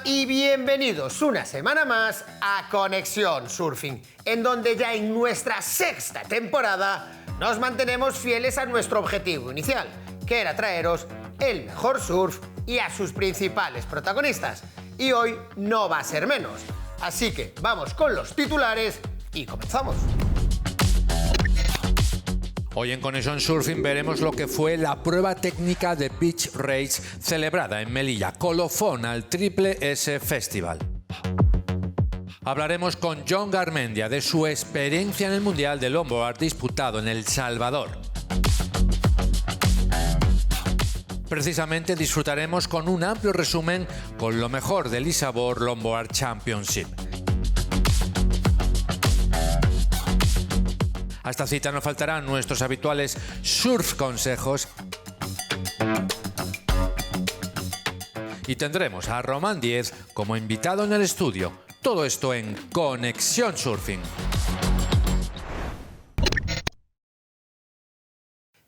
y bienvenidos una semana más a Conexión Surfing, en donde ya en nuestra sexta temporada nos mantenemos fieles a nuestro objetivo inicial, que era traeros el mejor surf y a sus principales protagonistas. Y hoy no va a ser menos. Así que vamos con los titulares y comenzamos. Hoy en Conexión Surfing veremos lo que fue la prueba técnica de Beach Race celebrada en Melilla, colofón al Triple S Festival. Hablaremos con John Garmendia de su experiencia en el Mundial de Longboard disputado en El Salvador. Precisamente disfrutaremos con un amplio resumen con lo mejor del Isabor Longboard Championship. A esta cita nos faltarán nuestros habituales surf consejos y tendremos a Román Díez como invitado en el estudio. Todo esto en Conexión Surfing.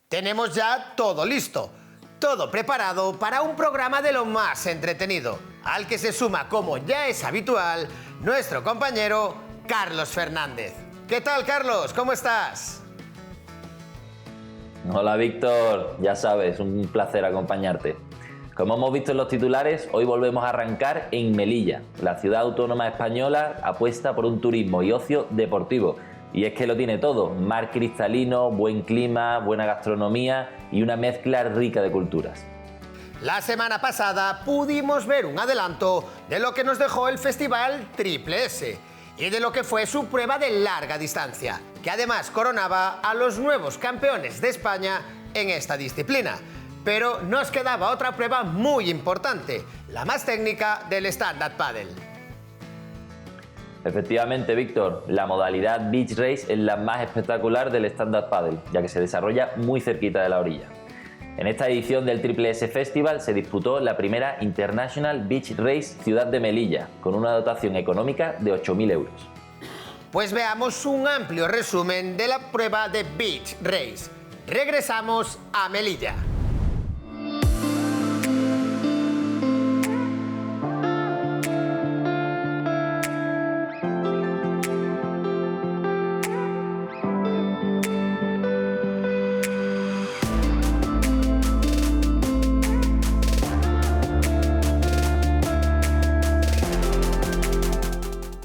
Tenemos ya todo listo, todo preparado para un programa de lo más entretenido, al que se suma, como ya es habitual, nuestro compañero Carlos Fernández. ¿Qué tal, Carlos? ¿Cómo estás? Hola, Víctor. Ya sabes, un placer acompañarte. Como hemos visto en los titulares, hoy volvemos a arrancar en Melilla. La ciudad autónoma española apuesta por un turismo y ocio deportivo. Y es que lo tiene todo: mar cristalino, buen clima, buena gastronomía y una mezcla rica de culturas. La semana pasada pudimos ver un adelanto de lo que nos dejó el Festival Triple S y de lo que fue su prueba de larga distancia, que además coronaba a los nuevos campeones de España en esta disciplina. Pero nos quedaba otra prueba muy importante, la más técnica del stand-up paddle. Efectivamente, Víctor, la modalidad Beach Race es la más espectacular del stand-up paddle, ya que se desarrolla muy cerquita de la orilla. En esta edición del Triple S Festival se disputó la primera International Beach Race Ciudad de Melilla, con una dotación económica de 8.000 euros. Pues veamos un amplio resumen de la prueba de Beach Race. Regresamos a Melilla.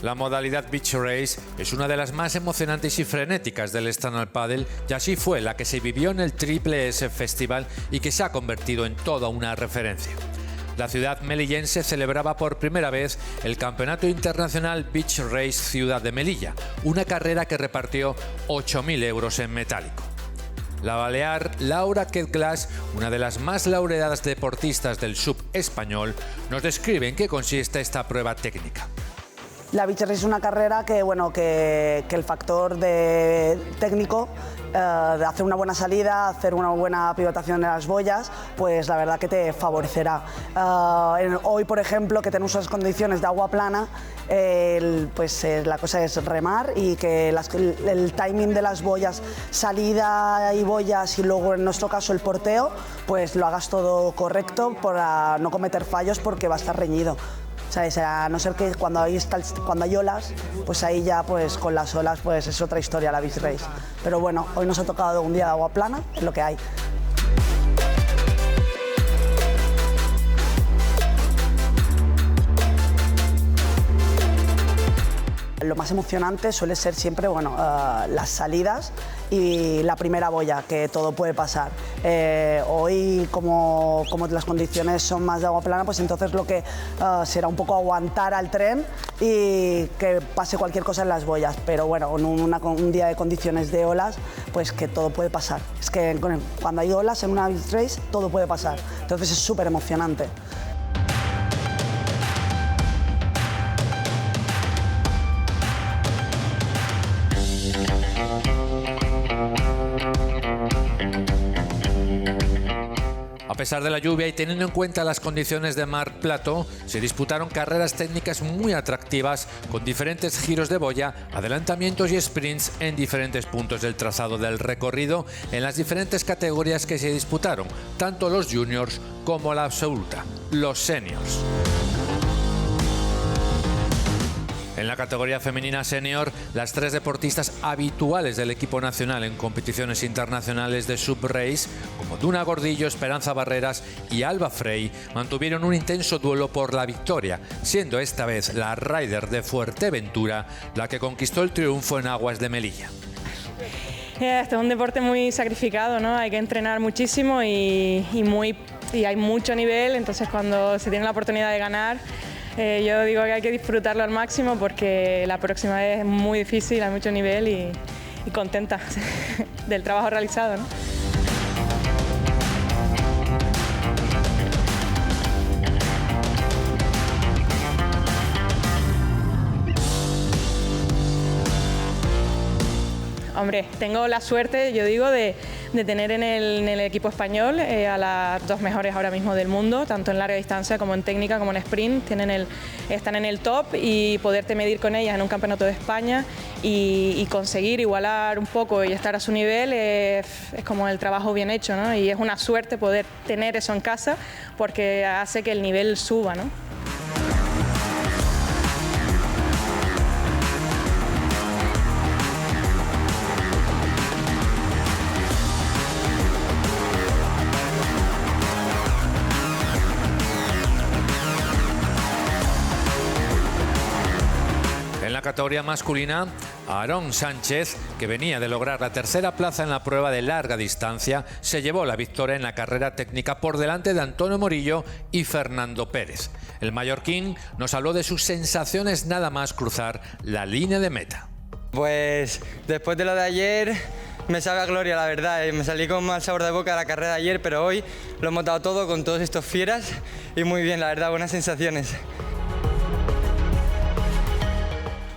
La modalidad Beach Race es una de las más emocionantes y frenéticas del stand-up paddle, y así fue la que se vivió en el Triple S Festival y que se ha convertido en toda una referencia. La ciudad melillense celebraba por primera vez el Campeonato Internacional Beach Race Ciudad de Melilla, una carrera que repartió 8.000 euros en metálico. La balear Laura Ketglas, una de las más laureadas deportistas del SUP español, nos describe en qué consiste esta prueba técnica. La Beach Race es una carrera que el factor técnico de hacer una buena salida, hacer una buena pivotación de las boyas, pues la verdad que te favorecerá. Hoy, por ejemplo, que tenemos unas condiciones de agua plana, la cosa es remar y que el timing de las boyas, salida y boyas, y luego en nuestro caso el porteo, pues lo hagas todo correcto para no cometer fallos, porque va a estar reñido. ¿Sabes? A no ser que cuando hay olas, pues ahí ya pues con las olas pues es otra historia la Beach Race. Pero bueno, hoy nos ha tocado un día de agua plana, es lo que hay. Lo más emocionante suele ser siempre las salidas y la primera boya, que todo puede pasar. Hoy, como las condiciones son más de agua plana, pues entonces lo que será un poco aguantar al tren y que pase cualquier cosa en las boyas. Pero bueno, en un día de condiciones de olas, pues que todo puede pasar. Es que cuando hay olas en una Beach Race, todo puede pasar. Entonces es súper emocionante. A pesar de la lluvia y teniendo en cuenta las condiciones de mar Plato, se disputaron carreras técnicas muy atractivas con diferentes giros de boya, adelantamientos y sprints en diferentes puntos del trazado del recorrido en las diferentes categorías que se disputaron, tanto los juniors como la absoluta, los seniors. En la categoría femenina senior, las 3 deportistas habituales del equipo nacional en competiciones internacionales de subrace, como Duna Gordillo, Esperanza Barreras y Alba Frey, mantuvieron un intenso duelo por la victoria, siendo esta vez la rider de Fuerteventura la que conquistó el triunfo en aguas de Melilla. Este es un deporte muy sacrificado, ¿no? Hay que entrenar muchísimo y hay mucho nivel, entonces cuando se tiene la oportunidad de ganar, yo digo que hay que disfrutarlo al máximo porque la próxima vez es muy difícil, hay mucho nivel y contenta del trabajo realizado, ¿no? Hombre, tengo la suerte, yo digo, de tener en el equipo español a las 2 mejores ahora mismo del mundo, tanto en larga distancia como en técnica, como en sprint, están en el top y poderte medir con ellas en un campeonato de España y conseguir igualar un poco y estar a su nivel es como el trabajo bien hecho, ¿no? Y es una suerte poder tener eso en casa porque hace que el nivel suba, ¿no? En la categoría masculina, Aarón Sánchez, que venía de lograr la 3ª plaza en la prueba de larga distancia, se llevó la victoria en la carrera técnica por delante de Antonio Morillo y Fernando Pérez. El mallorquín nos habló de sus sensaciones nada más cruzar la línea de meta. Pues después de lo de ayer me sabe a gloria, la verdad. Me salí con mal sabor de boca de la carrera de ayer, pero hoy lo hemos dado todo con todos estos fieras y muy bien, la verdad, buenas sensaciones.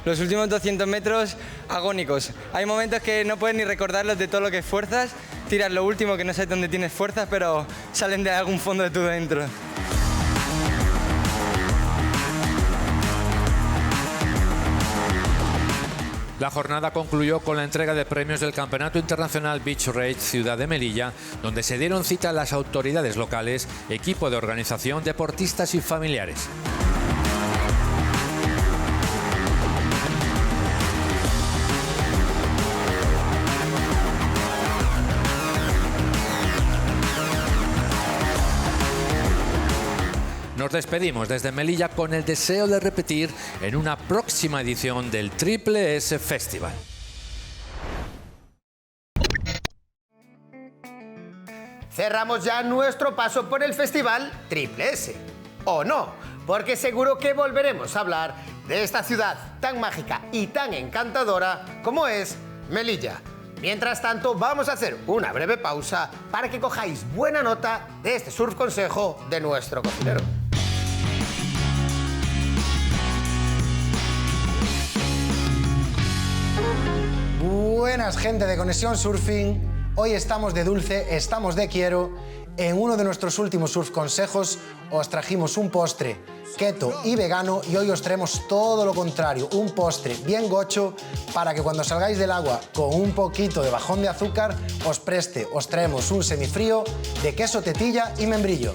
Los últimos 200 metros agónicos. Hay momentos que no puedes ni recordarlos de todo lo que esfuerzas. Tiras lo último que no sabes dónde tienes fuerzas, pero salen de algún fondo de tu dentro. La jornada concluyó con la entrega de premios del Campeonato Internacional Beach Race Ciudad de Melilla, donde se dieron cita las autoridades locales, equipo de organización, deportistas y familiares. Nos despedimos desde Melilla con el deseo de repetir en una próxima edición del Triple S Festival. Cerramos ya nuestro paso por el festival Triple S. ¿O no? Porque seguro que volveremos a hablar de esta ciudad tan mágica y tan encantadora como es Melilla. Mientras tanto, vamos a hacer una breve pausa para que cojáis buena nota de este surf consejo de nuestro cocinero. Buenas, gente de Conexión Surfing. Hoy estamos de dulce, estamos de quiero. En uno de nuestros últimos surf consejos os trajimos un postre keto y vegano y hoy os traemos todo lo contrario, un postre bien gocho para que cuando salgáis del agua con un poquito de bajón de azúcar os preste. Os traemos un semifrío de queso tetilla y membrillo.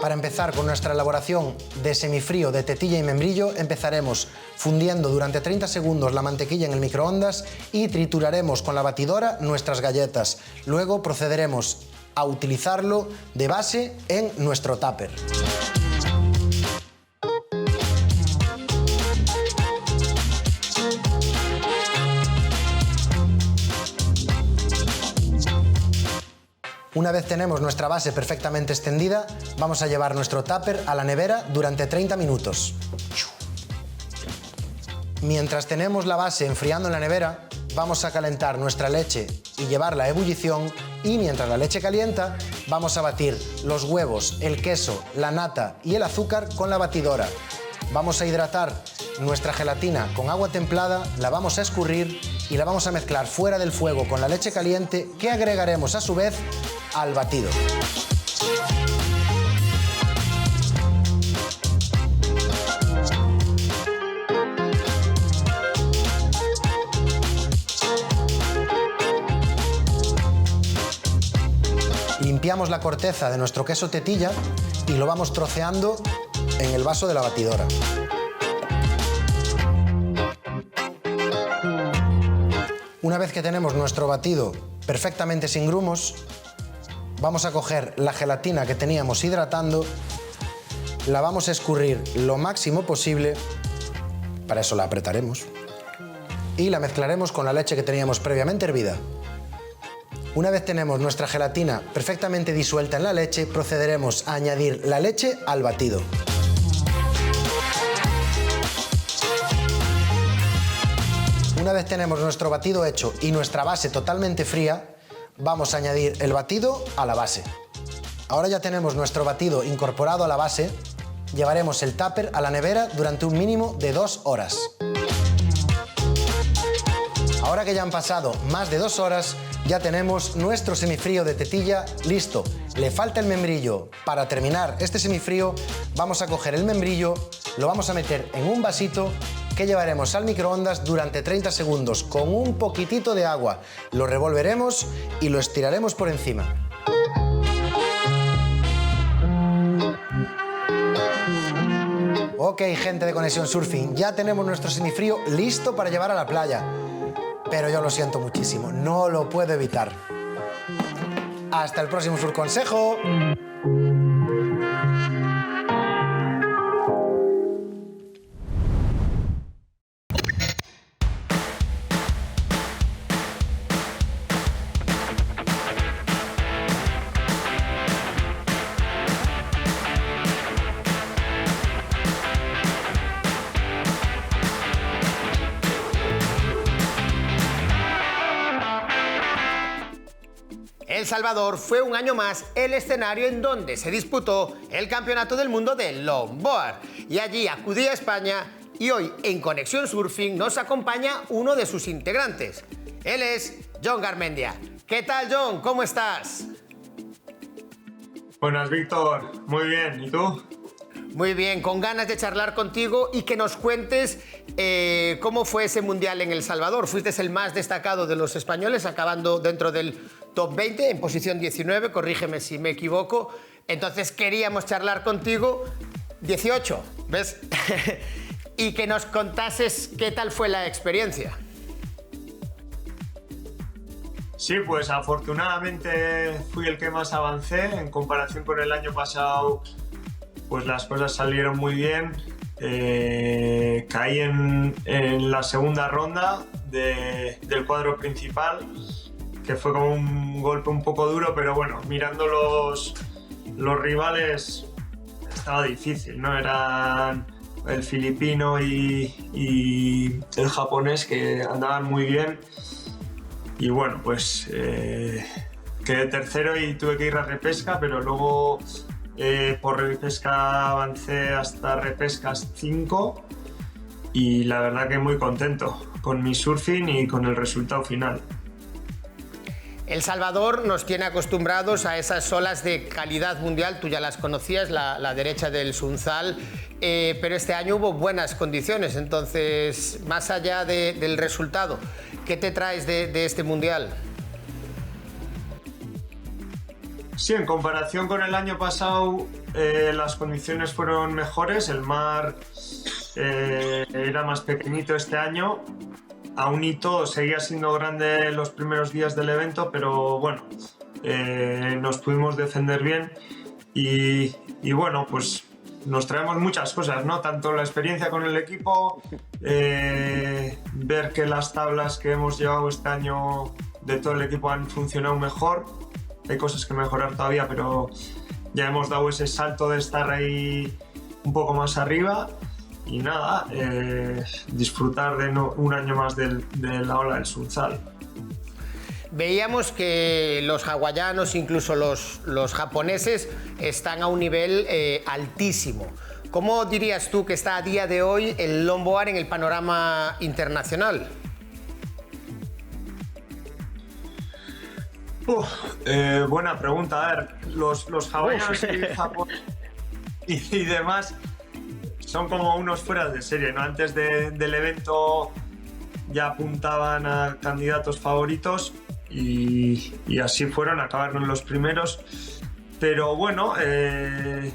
Para empezar con nuestra elaboración de semifrío de tetilla y membrillo, empezaremos fundiendo durante 30 segundos la mantequilla en el microondas y trituraremos con la batidora nuestras galletas. Luego procederemos a utilizarlo de base en nuestro tupper. Una vez tenemos nuestra base perfectamente extendida, vamos a llevar nuestro tupper a la nevera durante 30 minutos. Mientras tenemos la base enfriando en la nevera, vamos a calentar nuestra leche y llevarla a ebullición y mientras la leche calienta, vamos a batir los huevos, el queso, la nata y el azúcar con la batidora. Vamos a hidratar nuestra gelatina con agua templada, la vamos a escurrir y la vamos a mezclar fuera del fuego con la leche caliente que agregaremos a su vez al batido. limpiamos la corteza de nuestro queso tetilla y lo vamos troceando en el vaso de la batidora. Una vez que tenemos nuestro batido perfectamente sin grumos, vamos a coger la gelatina que teníamos hidratando, la vamos a escurrir lo máximo posible, para eso la apretaremos, y la mezclaremos con la leche que teníamos previamente hervida. Una vez tenemos nuestra gelatina perfectamente disuelta en la leche, procederemos a añadir la leche al batido. Una vez tenemos nuestro batido hecho y nuestra base totalmente fría, vamos a añadir el batido a la base. Ahora ya tenemos nuestro batido incorporado a la base, llevaremos el tupper a la nevera durante un mínimo de 2 horas. Ahora que ya han pasado más de 2 horas, ya tenemos nuestro semifrío de tetilla listo. Le falta el membrillo. Para terminar este semifrío, vamos a coger el membrillo, lo vamos a meter en un vasito que llevaremos al microondas durante 30 segundos con un poquitito de agua. Lo revolveremos y lo estiraremos por encima. Ok, gente de Conexión Surfing, ya tenemos nuestro semifrío listo para llevar a la playa. Pero yo lo siento muchísimo, no lo puedo evitar. Hasta el próximo Surconsejo. El Salvador fue un año más el escenario en donde se disputó el Campeonato del Mundo de Longboard. Y allí acudí a España y hoy en Conexión Surfing nos acompaña uno de sus integrantes. Él es Jon Garmendia. ¿Qué tal, Jon? ¿Cómo estás? Buenas, Víctor. Muy bien. ¿Y tú? Muy bien, con ganas de charlar contigo y que nos cuentes cómo fue ese Mundial en El Salvador. Fuiste el más destacado de los españoles, acabando dentro del top 20, en posición 19, corrígeme si me equivoco. Entonces queríamos charlar contigo, 18, ¿ves? Y que nos contases qué tal fue la experiencia. Sí, pues afortunadamente fui el que más avancé. En comparación con el año pasado, pues las cosas salieron muy bien. Caí en la segunda ronda del cuadro principal, que fue como un golpe un poco duro, pero bueno, mirando los rivales estaba difícil, ¿no? Eran el filipino y el japonés, que andaban muy bien. Y bueno, pues quedé tercero y tuve que ir a repesca, pero luego por repesca avancé hasta repescas 5 y la verdad que muy contento con mi surfing y con el resultado final. El Salvador nos tiene acostumbrados a esas olas de calidad mundial, tú ya las conocías, la derecha del Sunzal, pero este año hubo buenas condiciones, entonces, más allá del resultado, ¿qué te traes de este mundial? Sí, en comparación con el año pasado, las condiciones fueron mejores, el mar era más pequeñito este año. Aún y todo seguía siendo grande los primeros días del evento, pero bueno, nos pudimos defender bien y bueno, pues nos traemos muchas cosas, ¿no? Tanto la experiencia con el equipo, ver que las tablas que hemos llevado este año de todo el equipo han funcionado mejor. Hay cosas que mejorar todavía, pero ya hemos dado ese salto de estar ahí un poco más arriba. Y nada, disfrutar de un año más de la ola del Sunzal. Veíamos que los hawaianos, incluso los japoneses, están a un nivel altísimo. ¿Cómo dirías tú que está a día de hoy el longboard en el panorama internacional? Buena pregunta. A ver, los hawaianos y Japón y demás son como unos fuera de serie, ¿no? Antes del evento ya apuntaban a candidatos favoritos y así fueron, acabaron los primeros. Pero bueno, el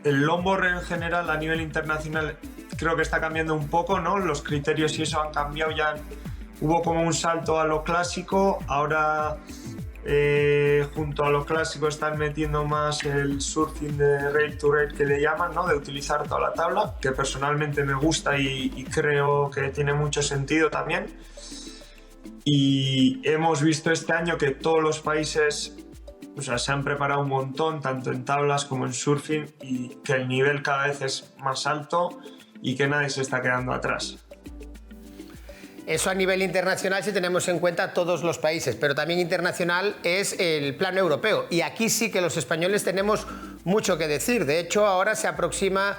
longboard en general a nivel internacional creo que está cambiando un poco, ¿no? Los criterios y eso han cambiado, ya hubo como un salto a lo clásico, ahora junto a lo clásico están metiendo más el surfing de rail to rail que le llaman, ¿no? De utilizar toda la tabla, que personalmente me gusta y creo que tiene mucho sentido también. Y hemos visto este año que todos los países, o sea, se han preparado un montón, tanto en tablas como en surfing, y que el nivel cada vez es más alto y que nadie se está quedando atrás. Eso a nivel internacional si tenemos en cuenta todos los países, pero también internacional es el plano europeo. Y aquí sí que los españoles tenemos mucho que decir. De hecho, ahora se aproxima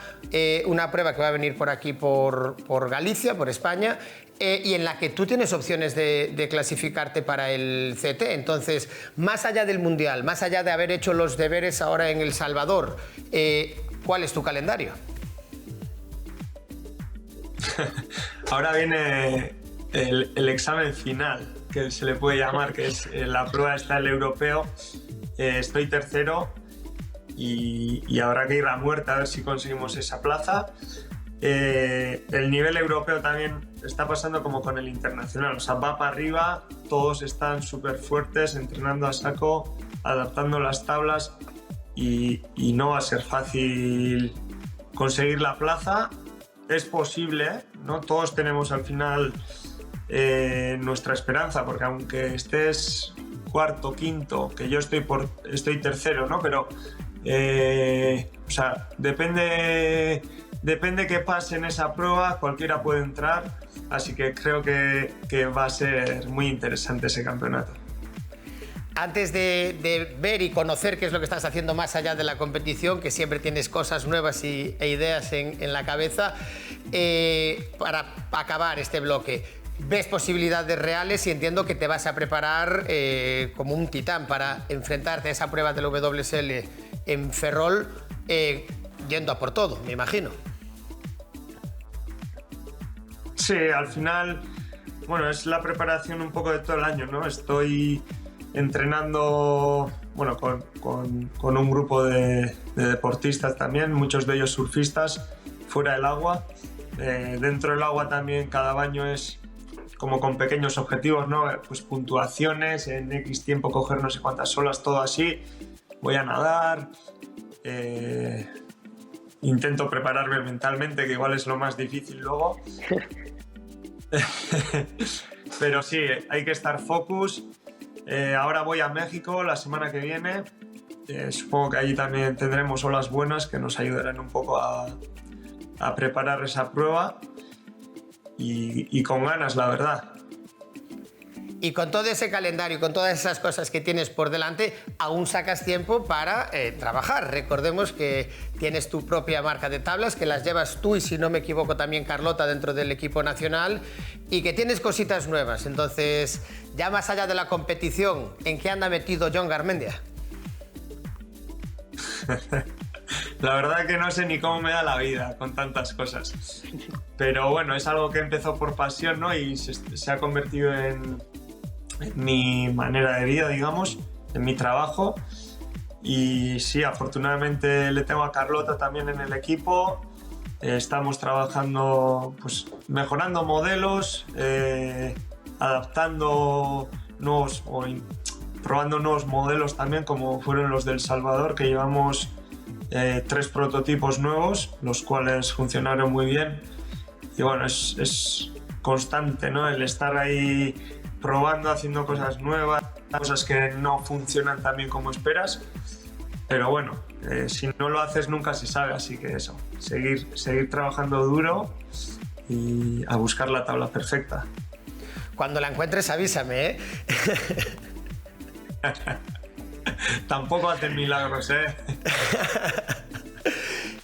una prueba que va a venir por aquí, por Galicia, por España, y en la que tú tienes opciones de clasificarte para el CT. Entonces, más allá del Mundial, más allá de haber hecho los deberes ahora en El Salvador, ¿cuál es tu calendario? Ahora viene el examen final, que se le puede llamar, que es la prueba está el europeo. Estoy tercero y habrá que ir a muerte a ver si conseguimos esa plaza. El nivel europeo también está pasando como con el internacional, o sea, va para arriba, todos están súper fuertes, entrenando a saco, adaptando las tablas y no va a ser fácil conseguir la plaza. Es posible, ¿no? Todos tenemos al final nuestra esperanza, porque aunque estés cuarto, quinto, que yo estoy tercero, ¿no? Pero, o sea, depende qué pase en esa prueba, cualquiera puede entrar, así que creo que va a ser muy interesante ese campeonato. Antes de ver y conocer qué es lo que estás haciendo más allá de la competición, que siempre tienes cosas nuevas e ideas en la cabeza, para acabar este bloque, ves posibilidades reales y entiendo que te vas a preparar como un titán para enfrentarte a esa prueba del WSL en Ferrol, yendo a por todo, me imagino. Sí, al final, bueno, es la preparación un poco de todo el año, ¿no? Estoy entrenando, bueno, con un grupo de deportistas también, muchos de ellos surfistas, fuera del agua. Dentro del agua también cada baño es como con pequeños objetivos, ¿no? Pues puntuaciones, en X tiempo coger no sé cuántas olas, todo así. Voy a nadar, intento prepararme mentalmente, que igual es lo más difícil luego. Pero sí, hay que estar focus. Ahora voy a México la semana que viene. Supongo que allí también tendremos olas buenas que nos ayudarán un poco a preparar esa prueba y con ganas, la verdad. Y con todo ese calendario y con todas esas cosas que tienes por delante, aún sacas tiempo para trabajar. Recordemos que tienes tu propia marca de tablas, que las llevas tú y, si no me equivoco, también Carlota dentro del equipo nacional, y que tienes cositas nuevas. Entonces, ya más allá de la competición, ¿en qué anda metido Jon Garmendia? La verdad que no sé ni cómo me da la vida con tantas cosas. Pero bueno, es algo que empezó por pasión, ¿no? Y se ha convertido en mi manera de vida, digamos, en mi trabajo. Y sí, afortunadamente le tengo a Carlota también en el equipo. Estamos trabajando, pues mejorando modelos, adaptando nuevos o probando nuevos modelos también, como fueron los del Salvador, que llevamos 3 prototipos nuevos, los cuales funcionaron muy bien. Y bueno, es constante, ¿no? El estar ahí probando, haciendo cosas nuevas, cosas que no funcionan tan bien como esperas. Pero bueno, si no lo haces nunca se sabe, así que eso, seguir trabajando duro y a buscar la tabla perfecta. Cuando la encuentres avísame, ¿eh? Tampoco hacen milagros, ¿eh?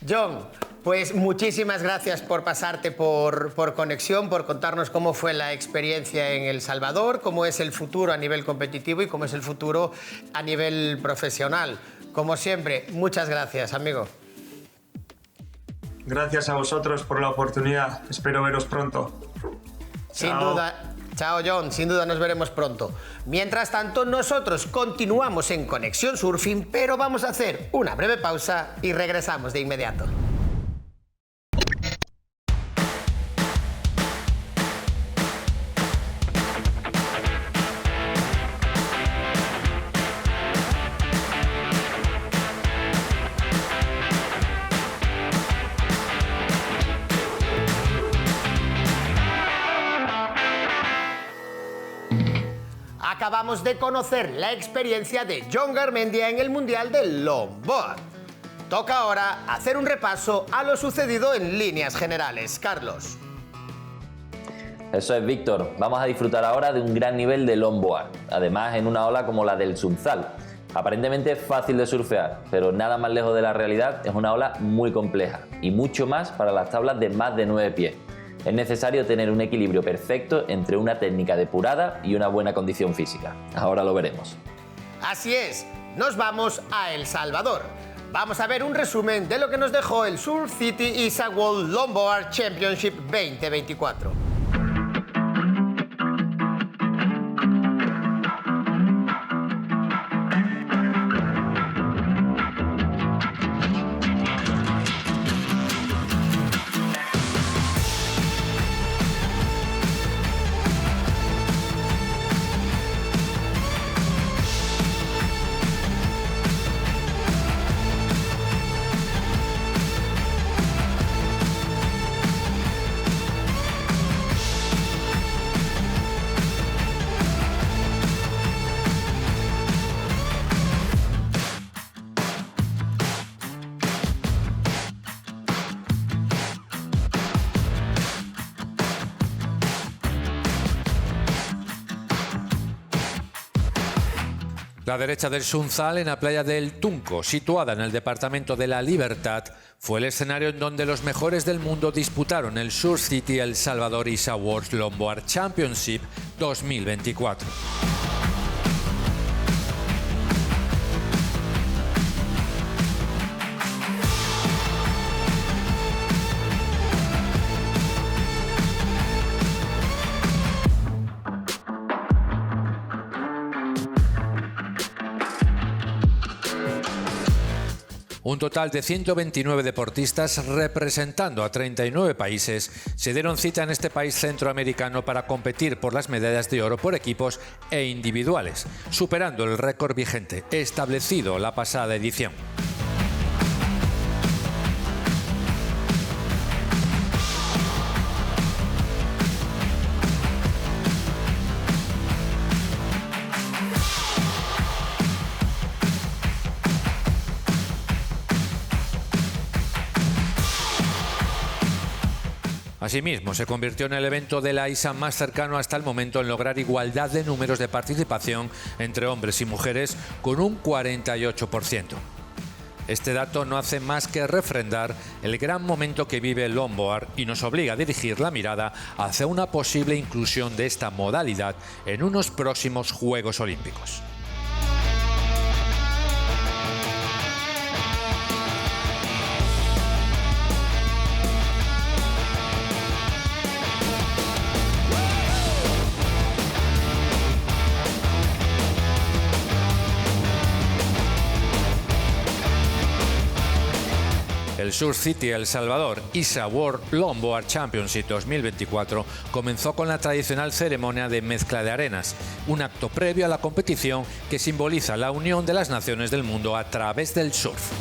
Jon, pues muchísimas gracias por pasarte por Conexión, por contarnos cómo fue la experiencia en El Salvador, cómo es el futuro a nivel competitivo y cómo es el futuro a nivel profesional. Como siempre, muchas gracias, amigo. Gracias a vosotros por la oportunidad. Espero veros pronto. Sin Chao. duda. Chao, John. Sin duda nos veremos pronto. Mientras tanto, nosotros continuamos en Conexión Surfing, pero vamos a hacer una breve pausa y regresamos de inmediato. Acabamos de conocer la experiencia de John Garmendia en el Mundial del Longboard. Toca ahora hacer un repaso a lo sucedido en líneas generales. Carlos. Eso es, Víctor. Vamos a disfrutar ahora de un gran nivel de longboard, además en una ola como la del Sunzal. Aparentemente es fácil de surfear, pero nada más lejos de la realidad. Es una ola muy compleja y mucho más para las tablas de más de 9 pies. Es necesario tener un equilibrio perfecto entre una técnica depurada y una buena condición física. Ahora lo veremos. Así es, nos vamos a El Salvador. Vamos a ver un resumen de lo que nos dejó el Surf City Isa World Longboard Championship 2024. La derecha del Sunzal, en la playa del Tunco, situada en el departamento de La Libertad, fue el escenario en donde los mejores del mundo disputaron el Surf City El Salvador ISA World Longboard Championship 2024. Un total de 129 deportistas representando a 39 países se dieron cita en este país centroamericano para competir por las medallas de oro por equipos e individuales, superando el récord vigente establecido la pasada edición. Asimismo, se convirtió en el evento de la ISA más cercano hasta el momento en lograr igualdad de números de participación entre hombres y mujeres con un 48%. Este dato no hace más que refrendar el gran momento que vive el longboard y nos obliga a dirigir la mirada hacia una posible inclusión de esta modalidad en unos próximos Juegos Olímpicos. El Surf City El Salvador ISA World Longboard Championship 2024 comenzó con la tradicional ceremonia de mezcla de arenas, un acto previo a la competición que simboliza la unión de las naciones del mundo a través del surf.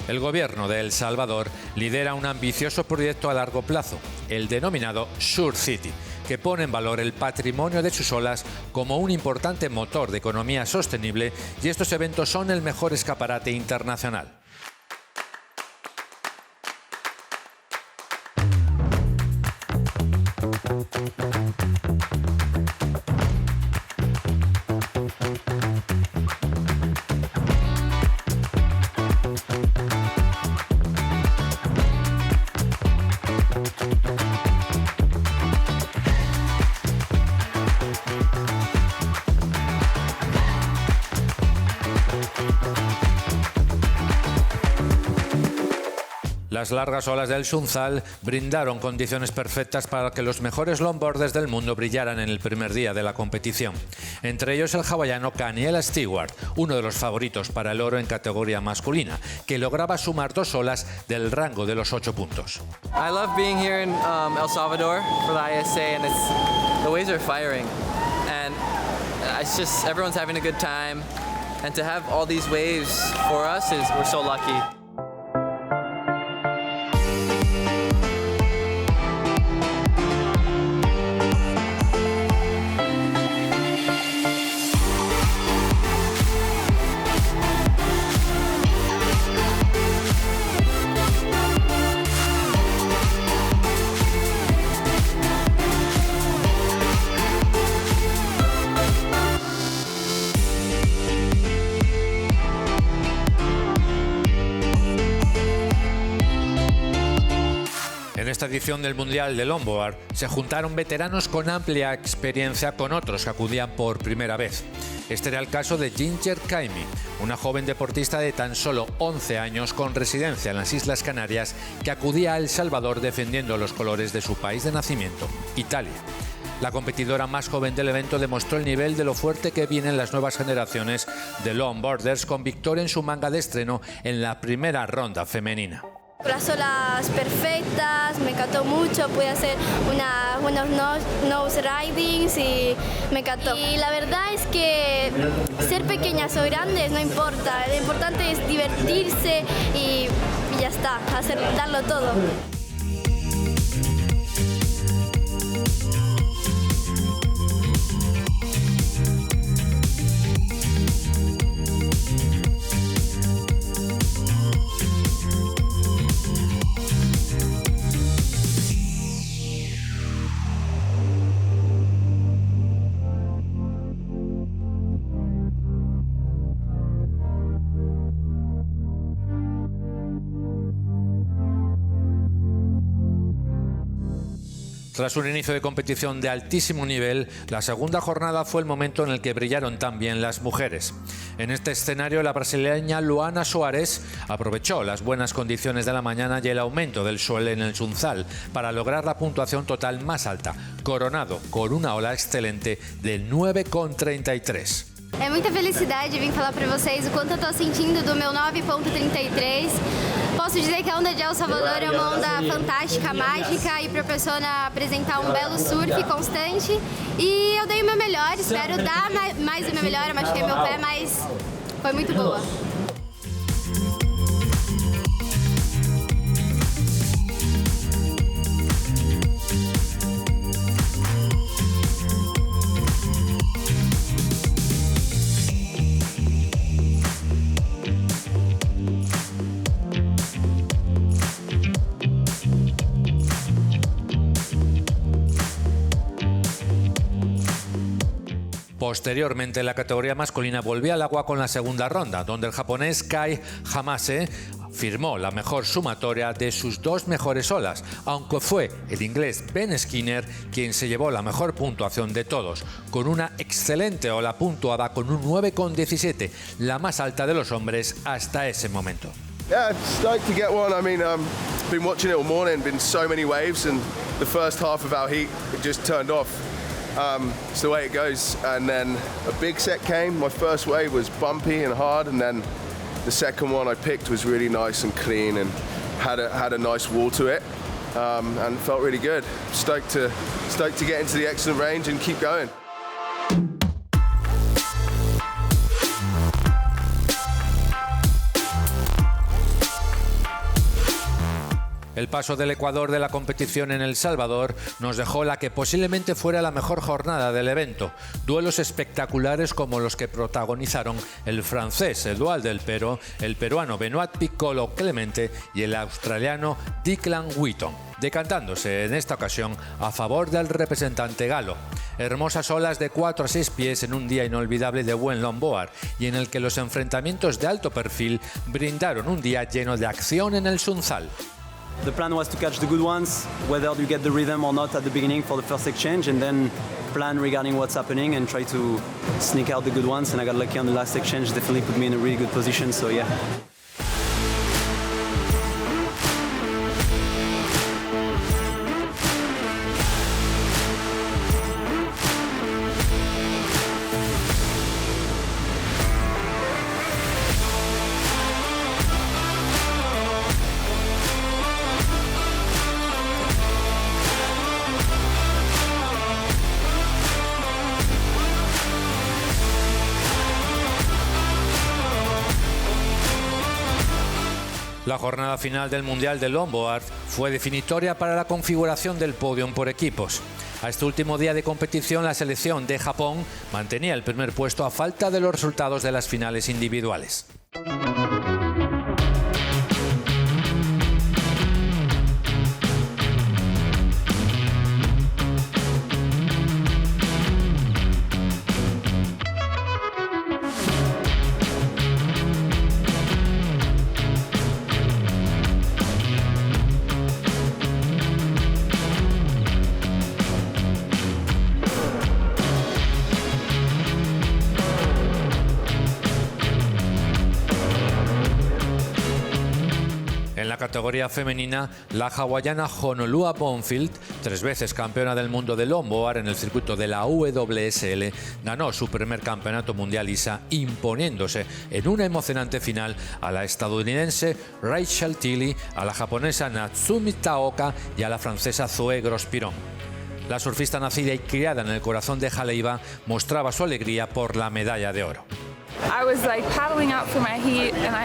El gobierno de El Salvador lidera un ambicioso proyecto a largo plazo, el denominado Surf City, que pone en valor el patrimonio de sus olas como un importante motor de economía sostenible, y estos eventos son el mejor escaparate internacional. Las largas olas del Sunzal brindaron condiciones perfectas para que los mejores longboarders del mundo brillaran en el primer día de la competición. Entre ellos el hawaiano Kaniela Stewart, uno de los favoritos para el oro en categoría masculina, que lograba sumar 2 olas del rango de los 8 puntos. I love being here in El Salvador for the ISA, and the waves are firing, and it's just everyone's having a good time, and to have all these waves for us we're so lucky. En esta edición del Mundial de Longboard se juntaron veteranos con amplia experiencia con otros que acudían por primera vez. Este era el caso de Ginger Kaimi, una joven deportista de tan solo 11 años con residencia en las Islas Canarias que acudía a El Salvador defendiendo los colores de su país de nacimiento, Italia. La competidora más joven del evento demostró el nivel de lo fuerte que vienen las nuevas generaciones de longboarders, con victoria en su manga de estreno en la primera ronda femenina. Las olas perfectas, me encantó mucho, pude hacer unos nose ridings y me encantó. Y la verdad es que ser pequeñas o grandes no importa, lo importante es divertirse y ya está, darlo todo. Tras un inicio de competición de altísimo nivel, la segunda jornada fue el momento en el que brillaron también las mujeres. En este escenario, la brasileña Luana Soares aprovechó las buenas condiciones de la mañana y el aumento del sol en el Sunzal para lograr la puntuación total más alta, coronado con una ola excelente de 9,33. É muita felicidade vir falar para vocês o quanto eu estou sentindo do meu 9,33. Posso dizer que a onda de El Salvador é uma onda fantástica, mágica e proporciona apresentar um belo surf constante. E eu dei o meu melhor, espero dar mais o meu melhor, eu machuquei meu pé, mas foi muito boa. Posteriormente, la categoría masculina volvió al agua con la segunda ronda, donde el japonés Kai Hamase firmó la mejor sumatoria de sus 2 mejores olas, aunque fue el inglés Ben Skinner quien se llevó la mejor puntuación de todos, con una excelente ola puntuada con un 9,17, la más alta de los hombres hasta ese momento. Yeah, stoked to get one. I mean, been watching it all morning, been so many waves, and the first half of our heat, it just turned off. It's the way it goes. And then a big set came. My first wave was bumpy and hard, and then the second one I picked was really nice and clean and had a nice wall to it, and felt really good. Stoked to get into the excellent range and keep going. El paso del Ecuador de la competición en El Salvador nos dejó la que posiblemente fuera la mejor jornada del evento. Duelos espectaculares como los que protagonizaron el francés Edouard Del Pero, el peruano Benoit Piccolo Clemente y el australiano Declan Wheaton, decantándose en esta ocasión a favor del representante galo. Hermosas olas de 4 a 6 pies en un día inolvidable de buen longboard y en el que los enfrentamientos de alto perfil brindaron un día lleno de acción en el Sunzal. The plan was to catch the good ones, whether you get the rhythm or not at the beginning for the first exchange, and then plan regarding what's happening and try to sneak out the good ones. And I got lucky on the last exchange, definitely put me in a really good position, so yeah. La jornada final del Mundial de Longboard fue definitoria para la configuración del podium por equipos. A este último día de competición, la selección de Japón mantenía el primer puesto a falta de los resultados de las finales individuales. En la categoría femenina, la hawaiana Honolua Bonfield, 3 veces campeona del mundo de longboard en el circuito de la WSL, ganó su primer campeonato mundial ISA, imponiéndose en una emocionante final a la estadounidense Rachel Tilly, a la japonesa Natsumi Taoka y a la francesa Zoe Grospirón. La surfista nacida y criada en el corazón de Jaleiva mostraba su alegría por la medalla de oro. I was like paddling out for my heat, and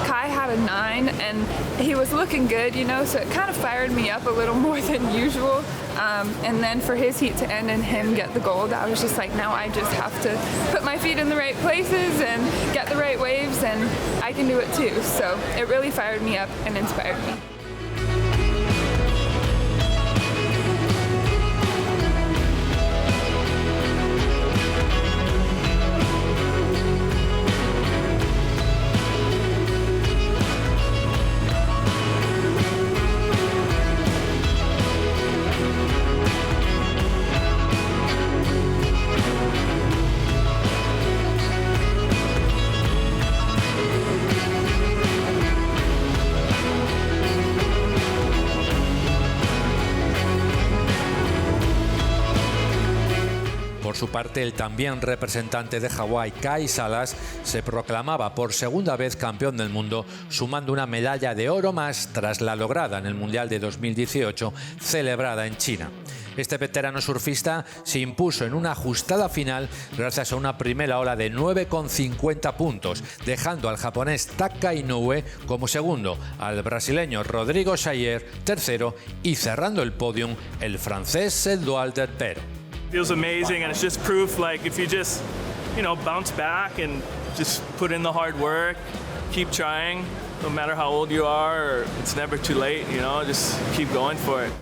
Kai had a 9, and he was looking good, you know, so it kind of fired me up a little more than usual. And then for his heat to end and him get the gold, I was just like, now I just have to put my feet in the right places and get the right waves, and I can do it too. So it really fired me up and inspired me. Por su parte, el también representante de Hawái, Kai Salas, se proclamaba por segunda vez campeón del mundo, sumando una medalla de oro más tras la lograda en el Mundial de 2018, celebrada en China. Este veterano surfista se impuso en una ajustada final gracias a una primera ola de 9,50 puntos, dejando al japonés Taka Inoue como segundo, al brasileño Rodrigo Sayer tercero y cerrando el podium el francés Edouard Pero. Feels amazing, and it's just proof, like, if you just, bounce back and just put in the hard work, keep trying, no matter how old you are, it's never too late, just keep going for it.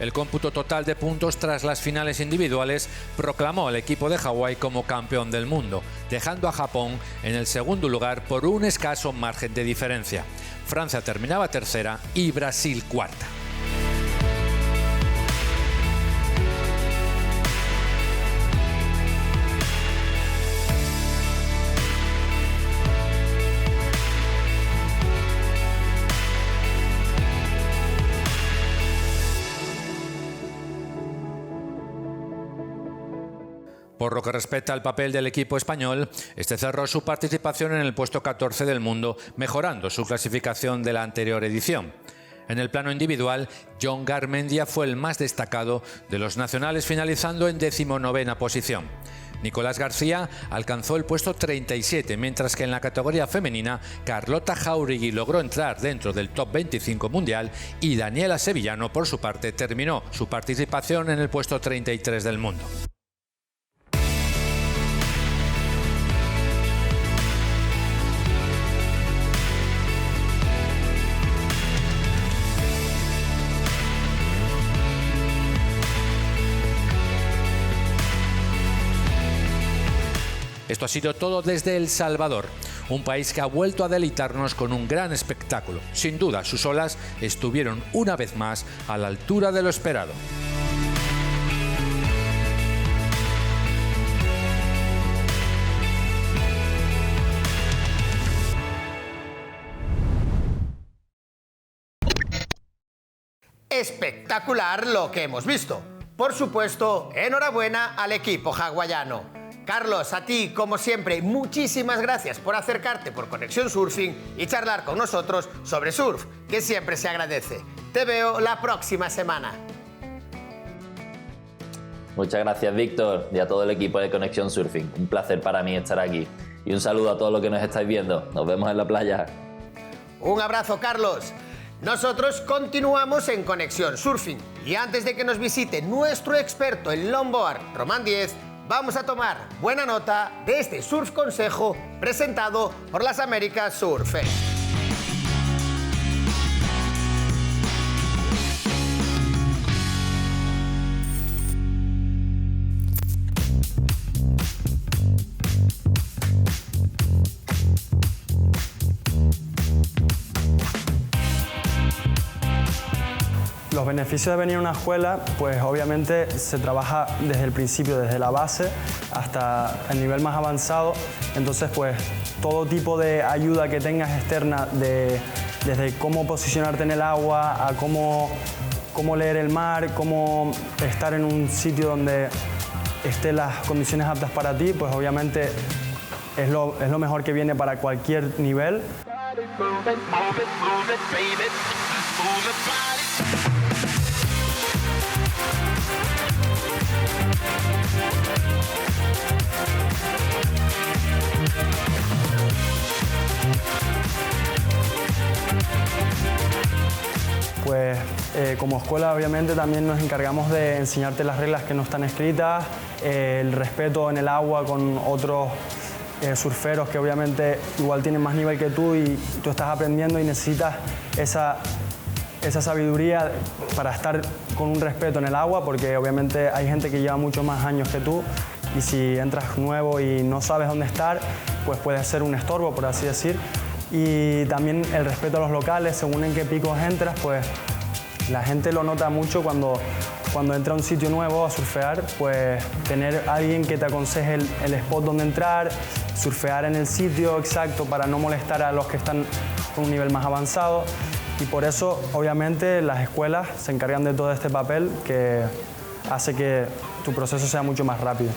El cómputo total de puntos tras las finales individuales proclamó al equipo de Hawái como campeón del mundo, dejando a Japón en el segundo lugar por un escaso margen de diferencia. Francia terminaba tercera y Brasil cuarta. Por lo que respecta al papel del equipo español, este cerró su participación en el puesto 14 del mundo, mejorando su clasificación de la anterior edición. En el plano individual, John Garmendia fue el más destacado de los nacionales, finalizando en 19ª posición. Nicolás García alcanzó el puesto 37, mientras que en la categoría femenina, Carlota Jauregui logró entrar dentro del top 25 mundial y Daniela Sevillano, por su parte, terminó su participación en el puesto 33 del mundo. Esto ha sido todo desde El Salvador, un país que ha vuelto a deleitarnos con un gran espectáculo. Sin duda, sus olas estuvieron una vez más a la altura de lo esperado. Espectacular lo que hemos visto. Por supuesto, enhorabuena al equipo hawaiano. Carlos, a ti, como siempre, muchísimas gracias por acercarte por Conexión Surfing y charlar con nosotros sobre surf, que siempre se agradece. Te veo la próxima semana. Muchas gracias, Víctor, y a todo el equipo de Conexión Surfing. Un placer para mí estar aquí. Y un saludo a todos los que nos estáis viendo. Nos vemos en la playa. Un abrazo, Carlos. Nosotros continuamos en Conexión Surfing y antes de que nos visite nuestro experto en longboard, Román Diez, vamos a tomar buena nota de este surf consejo presentado por las Américas Surf Fest. Los beneficios de venir a una escuela, pues obviamente se trabaja desde el principio, desde la base hasta el nivel más avanzado. Entonces, pues todo tipo de ayuda que tengas externa, desde cómo posicionarte en el agua, a cómo leer el mar, cómo estar en un sitio donde estén las condiciones aptas para ti, pues obviamente es lo mejor que viene para cualquier nivel. Pues como escuela obviamente también nos encargamos de enseñarte las reglas que no están escritas, el respeto en el agua con otros surferos que obviamente igual tienen más nivel que tú y tú estás aprendiendo y necesitas esa sabiduría para estar con un respeto en el agua, porque obviamente hay gente que lleva muchos más años que tú y si entras nuevo y no sabes dónde estar, pues puede ser un estorbo, por así decir. Y también el respeto a los locales, según en qué picos entras, pues la gente lo nota mucho cuando entra a un sitio nuevo a surfear, pues tener a alguien que te aconseje el spot donde entrar, surfear en el sitio exacto para no molestar a los que están con un nivel más avanzado. Y por eso, obviamente, las escuelas se encargan de todo este papel que hace que tu proceso sea mucho más rápido.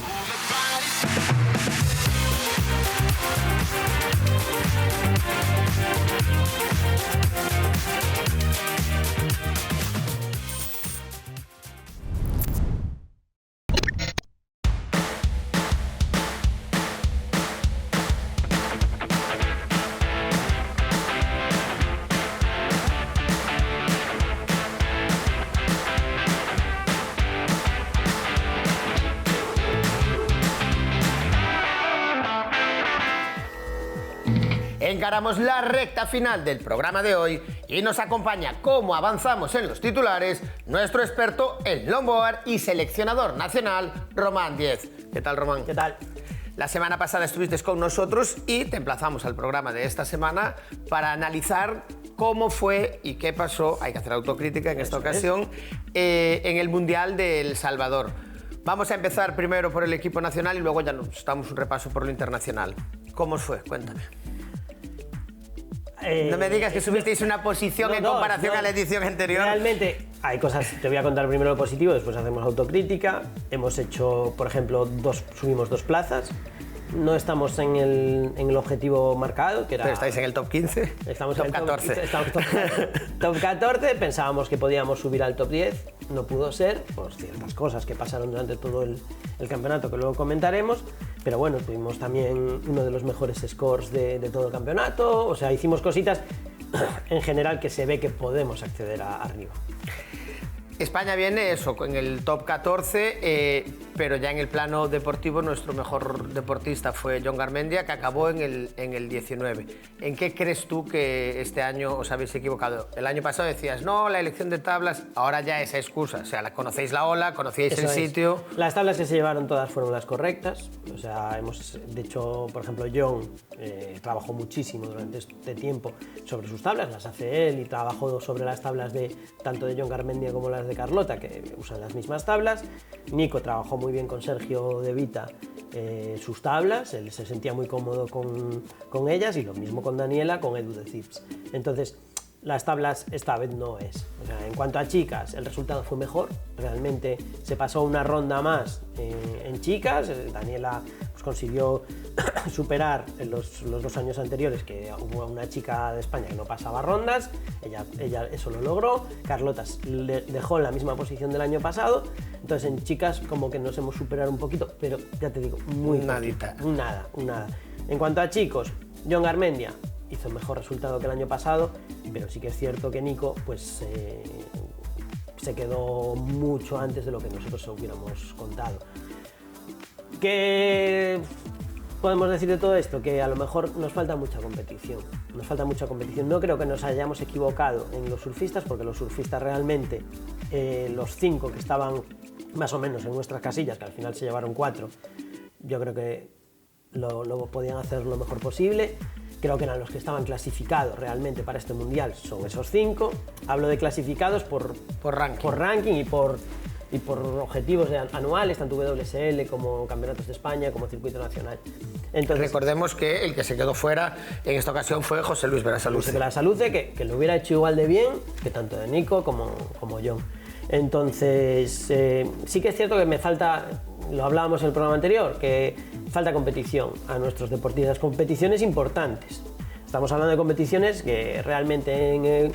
Encaramos la recta final del programa de hoy y nos acompaña, como avanzamos en los titulares, nuestro experto en longboard y seleccionador nacional, Román Diez. ¿Qué tal, Román? ¿Qué tal? La semana pasada estuviste con nosotros y te emplazamos al programa de esta semana para analizar cómo fue y qué pasó, hay que hacer autocrítica en esta ocasión, en el Mundial de El Salvador. Vamos a empezar primero por el equipo nacional y luego ya nos damos un repaso por lo internacional. ¿Cómo os fue? Cuéntame. No me digas que subisteis una posición en comparación a la edición anterior. Realmente hay cosas, te voy a contar primero lo positivo, después hacemos autocrítica. Hemos hecho, por ejemplo, subimos 2 plazas. No estamos en el objetivo marcado, que era... ¿Pero estáis en el top 15? Estamos top en el 14. Estamos top 14, pensábamos que podíamos subir al top 10, no pudo ser, por ciertas cosas que pasaron durante todo el campeonato, que luego comentaremos, pero bueno, tuvimos también uno de los mejores scores de todo el campeonato, o sea, hicimos cositas en general que se ve que podemos acceder arriba. España viene eso, en el top 14, pero ya en el plano deportivo nuestro mejor deportista fue Jon Garmendia, que acabó en el 19. ¿En qué crees tú que este año os habéis equivocado? El año pasado decías, no, la elección de tablas, ahora ya esa excusa, o sea, conocéis la ola, conocíais el sitio... Las tablas que se llevaron todas fueron las correctas, o sea, de hecho, por ejemplo, Jon trabajó muchísimo durante este tiempo sobre sus tablas, las hace él y trabajó sobre las tablas tanto de Jon Garmendia como las de Carlota, que usan las mismas tablas. Nico trabajó muy bien con Sergio De Vita sus tablas, él se sentía muy cómodo con ellas, y lo mismo con Daniela, con Edu de Zips. Entonces, las tablas esta vez no es. O sea, en cuanto a chicas, el resultado fue mejor. Realmente se pasó una ronda más en chicas. Daniela pues, consiguió superar los 2 años anteriores, que hubo una chica de España que no pasaba rondas. Ella eso lo logró. Carlota dejó en la misma posición del año pasado. Entonces en chicas como que nos hemos superado un poquito, pero ya te digo, muy nadita. Nada. En cuanto a chicos, Jon Garmendia hizo mejor resultado que el año pasado, pero sí que es cierto que Nico pues, se quedó mucho antes de lo que nosotros hubiéramos contado. ¿Qué podemos decir de todo esto? Que a lo mejor nos falta mucha competición. No creo que nos hayamos equivocado en los surfistas, porque los surfistas realmente, los 5 que estaban más o menos en nuestras casillas, que al final se llevaron 4, yo creo que lo podían hacer lo mejor posible. Creo que eran los que estaban clasificados realmente para este mundial, son esos 5. Hablo de clasificados por ranking y por objetivos anuales, tanto WSL como Campeonatos de España, como Circuito Nacional. Entonces, recordemos que el que se quedó fuera en esta ocasión fue José Luis Berasaluce. José Berasaluce, que lo hubiera hecho igual de bien que tanto de Nico como Jon. Entonces, sí que es cierto que me falta, lo hablábamos en el programa anterior, que falta competición a nuestros deportistas, competiciones importantes. Estamos hablando de competiciones que realmente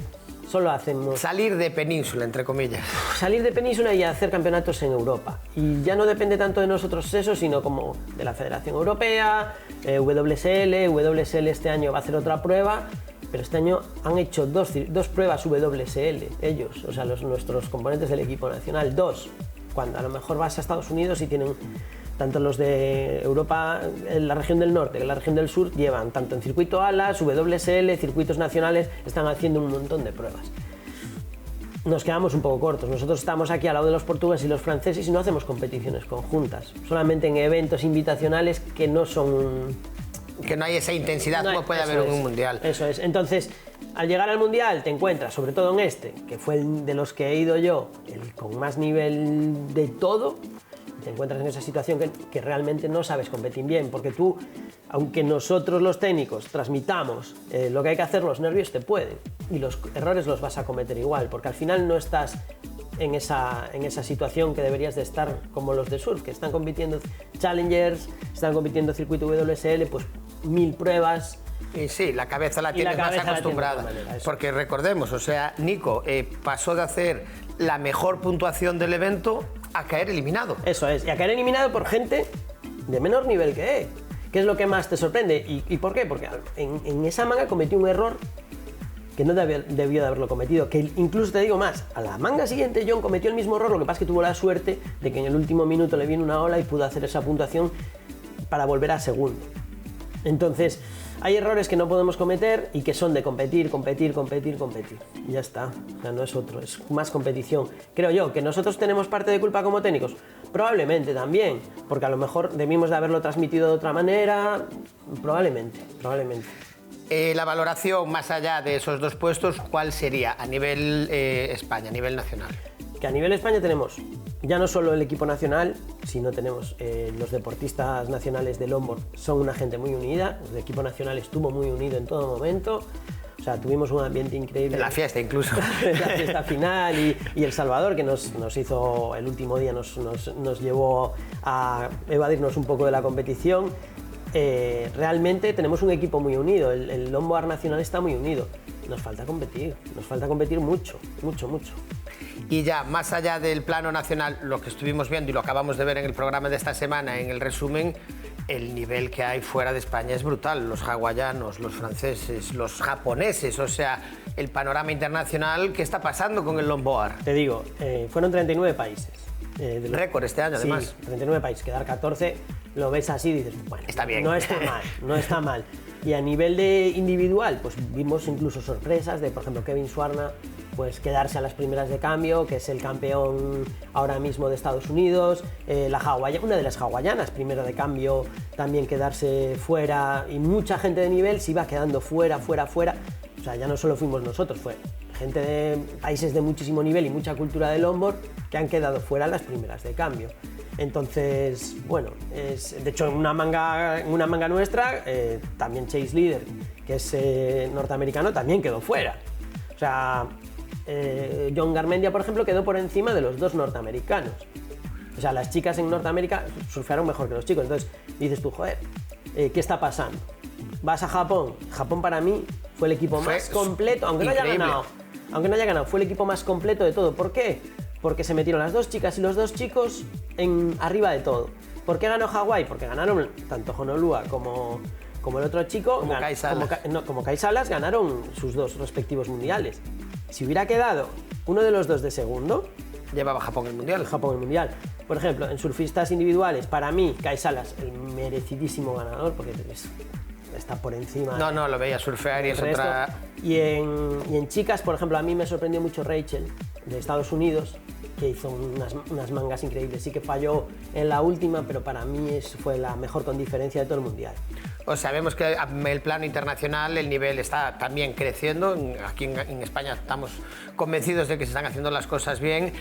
solo hacemos... Salir de península, entre comillas. Salir de península y hacer campeonatos en Europa. Y ya no depende tanto de nosotros eso, sino como de la Federación Europea, WSL este año va a hacer otra prueba, pero este año han hecho dos pruebas WSL, ellos, o sea, nuestros componentes del equipo nacional, 2. Cuando a lo mejor vas a Estados Unidos y tienen... Tanto los de Europa, en la región del norte que la región del sur, llevan tanto en circuito alas, WSL, circuitos nacionales, están haciendo un montón de pruebas. Nos quedamos un poco cortos. Nosotros estamos aquí al lado de los portugueses y los franceses y no hacemos competiciones conjuntas, solamente en eventos invitacionales que no son... Que no hay esa intensidad como puede haber en un mundial. Eso es. Entonces, al llegar al mundial te encuentras, sobre todo en este, que fue el de los que he ido yo, el con más nivel de todo, te encuentras en esa situación que realmente no sabes competir bien, porque tú, aunque nosotros los técnicos transmitamos lo que hay que hacer, los nervios te pueden y los errores los vas a cometer igual, porque al final no estás en esa situación que deberías de estar como los de surf, que están compitiendo Challengers, están compitiendo circuito WSL, pues 1000 pruebas. Y sí, la cabeza la tienes más acostumbrada. Porque recordemos, o sea, Nico pasó de hacer la mejor puntuación del evento a caer eliminado. Eso es, y a caer eliminado por gente de menor nivel que él. ¿Qué es lo que más te sorprende? ¿Y por qué? Porque en esa manga cometió un error que no debió de haberlo cometido, que incluso te digo más, a la manga siguiente Jon cometió el mismo error, lo que pasa es que tuvo la suerte de que en el último minuto le vino una ola y pudo hacer esa puntuación para volver a segundo. Entonces, hay errores que no podemos cometer y que son de competir. Y ya está, o sea, no es otro, es más competición. Creo yo que nosotros tenemos parte de culpa como técnicos, probablemente también, porque a lo mejor debimos de haberlo transmitido de otra manera, probablemente. La valoración, más allá de esos 2 puestos, ¿cuál sería a nivel España, a nivel nacional? Que a nivel España tenemos ya no solo el equipo nacional, sino tenemos los deportistas nacionales de longboard, son una gente muy unida, el equipo nacional estuvo muy unido en todo momento, o sea, tuvimos un ambiente increíble. En la fiesta incluso. La fiesta final y El Salvador, que nos hizo, el último día nos llevó a evadirnos un poco de la competición. Realmente tenemos un equipo muy unido, el longboard nacional está muy unido. Nos falta competir mucho. Y ya, más allá del plano nacional, lo que estuvimos viendo y lo acabamos de ver en el programa de esta semana, en el resumen, el nivel que hay fuera de España es brutal. Los hawaianos, los franceses, los japoneses, o sea, el panorama internacional, ¿qué está pasando con el longboard? Te digo, fueron 39 países. Récord este año, además. Sí, 39 países, quedar 14, lo ves así y dices, bueno, está bien. No está mal. Y a nivel de individual, pues vimos incluso sorpresas de, por ejemplo, Kevin Suarna, pues quedarse a las primeras de cambio, que es el campeón ahora mismo de Estados Unidos, una de las hawaianas, primero de cambio, también quedarse fuera, y mucha gente de nivel se iba quedando fuera. O sea, ya no solo fuimos nosotros, fue gente de países de muchísimo nivel y mucha cultura del longboard que han quedado fuera las primeras de cambio. Entonces, bueno, de hecho en una manga nuestra, también Chase Leader, que es norteamericano, también quedó fuera. O O sea, John Garmendia, por ejemplo, quedó por encima de los 2 norteamericanos. O sea, las chicas en Norteamérica surfearon mejor que los chicos. Entonces dices tú, joder, ¿qué está pasando? Vas a Japón. Japón para mí fue el equipo más completo, aunque no haya ganado, fue el equipo más completo de todo. ¿Por qué? Porque se metieron las 2 chicas y los 2 chicos arriba de todo. ¿Por qué ganó Hawái? Porque ganaron tanto Honolua como el otro chico, como Kai Salas, ganaron sus 2 respectivos mundiales. Si hubiera quedado uno de los 2 de segundo, llevaba Japón el mundial. Por ejemplo, en surfistas individuales, para mí, Kai Salas, el merecidísimo ganador, porque está por encima. No, lo veía surfear y es otra. Y en chicas, por ejemplo, a mí me sorprendió mucho Rachel, de Estados Unidos, que hizo unas mangas increíbles. Sí que falló en la última, pero para mí fue la mejor con diferencia de todo el mundial. Pues sabemos que en el plano internacional el nivel está también creciendo. Aquí en España estamos convencidos de que se están haciendo las cosas bien.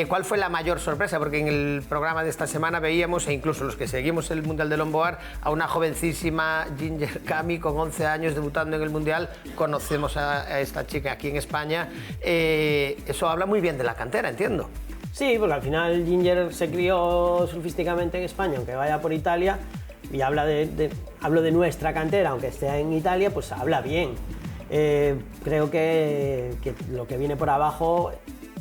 ¿Cuál fue la mayor sorpresa? Porque en el programa de esta semana veíamos, e incluso los que seguimos el Mundial de Longboard, a una jovencísima Ginger Kami con 11 años debutando en el Mundial. Conocemos a esta chica aquí en España. Eso habla muy bien de la cantera, entiendo. Sí, porque al final Ginger se crió surfísticamente en España, aunque vaya por Italia, y hablo de nuestra cantera, aunque esté en Italia, pues habla bien. Creo que lo que viene por abajo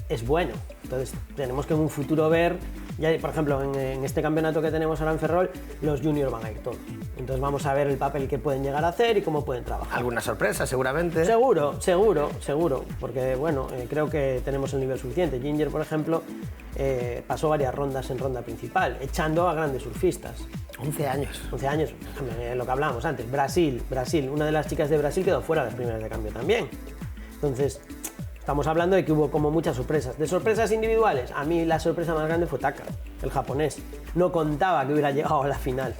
es bueno. Entonces tenemos que en un futuro ver, ya, por ejemplo, en este campeonato que tenemos ahora en Ferrol, los juniors van a ir todos. Entonces vamos a ver el papel que pueden llegar a hacer y cómo pueden trabajar. ¿Alguna sorpresa, seguramente? Seguro, porque bueno, creo que tenemos el nivel suficiente. Ginger, por ejemplo, pasó varias rondas en ronda principal, echando a grandes surfistas. 11 años. 11 años, lo que hablábamos antes. Brasil, una de las chicas de Brasil quedó fuera de las primeras de cambio también. Entonces, estamos hablando de que hubo como muchas sorpresas. De sorpresas individuales, a mí la sorpresa más grande fue Taka, el japonés. No contaba que hubiera llegado a la final.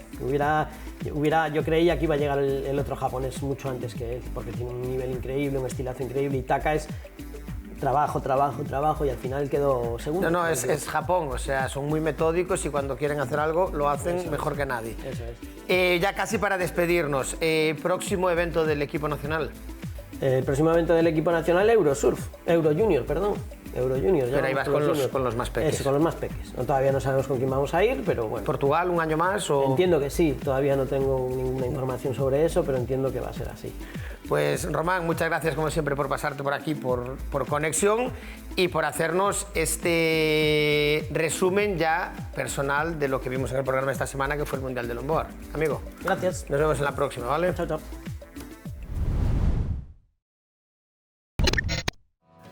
Yo creía que iba a llegar el otro japonés mucho antes que él, porque tiene un nivel increíble, un estilazo increíble, y Taka es trabajo, y al final quedó segundo. No, es Japón, o sea, son muy metódicos y cuando quieren hacer algo lo hacen mejor que nadie. Eso es. Ya casi para despedirnos, próximo evento del equipo nacional. El próximo evento del equipo nacional, Euro Junior. Pero ahí vas con los más peques. Con los más peques. Todavía no sabemos con quién vamos a ir, pero bueno. ¿Portugal un año más? O... Entiendo que sí, todavía no tengo ninguna información sobre eso, pero entiendo que va a ser así. Pues Román, muchas gracias como siempre por pasarte por aquí, por Conexión y por hacernos este resumen ya personal de lo que vimos en el programa de esta semana, que fue el Mundial de Longboard. Amigo, gracias. Nos vemos en la próxima, ¿vale? Chao.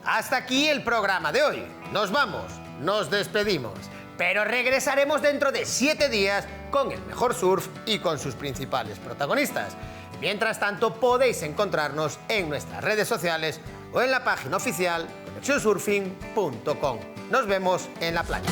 Hasta aquí el programa de hoy. Nos vamos, nos despedimos, pero regresaremos dentro de 7 días con el mejor surf y con sus principales protagonistas. Mientras tanto, podéis encontrarnos en nuestras redes sociales o en la página oficial conexionsurfing.com. Nos vemos en la playa.